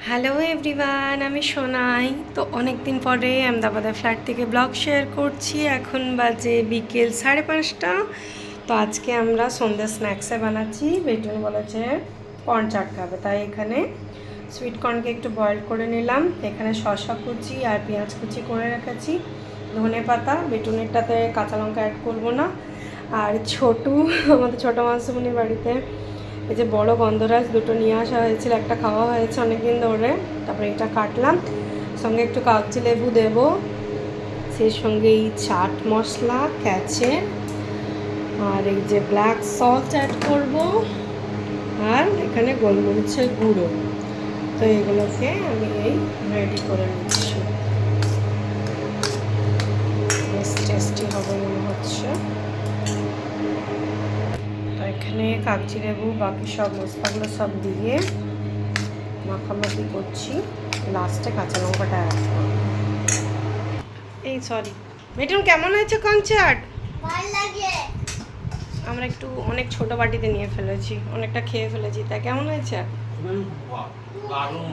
Hello everyone, আমি সোনাই। তো অনেক দিন পরে আহমেদাবাদের ফ্ল্যাট থেকে ব্লগ শেয়ার করছি। এখন বাজে বিকেল 5:30। তো আজকে আমরা সন্ধ্যে স্ন্যাক্সে বানাচ্ছি। বেটুন বলেছে কর্ন চাট খাবে, তাই এখানে সুইট কর্নকে একটু বয়েল করে নিলাম। এখানে শসা কুচি আর পেঁয়াজ কুচি করে রেখেছি, ধনে পাতা। বেটুনেরটাতে কাঁচা লঙ্কা অ্যাড করবো না। আর ছোটু, আমাদের ছোটো মাসুমনির বাড়িতে এই যে বড় গন্ধরাজ দুটো নিয়ে আসা হয়েছিল, একটা খাওয়া হয়েছে অনেকদিন ধরে। তারপরে এটা কাটলাম, সঙ্গে একটু কাগজি লেবু দেবো, সেই সঙ্গে এই চাট মশলা ক্যাচে আর এই যে ব্ল্যাক সল্ট অ্যাড করব, আর এখানে গোলমরিচের গুঁড়ো। তো এগুলোকে আমি এই রেডি করে নিচ্ছি। বেশ টেস্টি হবে মনে হচ্ছে। তো এখানে কাগজি লেবু বাকি সব মশলাগুলো সব দিয়ে মাখামাখি করছি। লাস্টে কাঁচা লঙ্কাটা অ্যাড করব। এই সরি মিঠুন, কেমন হয়েছে কনসার্ট? ভালো লাগে। আমরা একটু অনেক ছোট বাটিতে নিয়ে ফেলেছি, অনেকটা খেয়ে ফেলেছি। তা কেমন হয়েছে? দারুণ।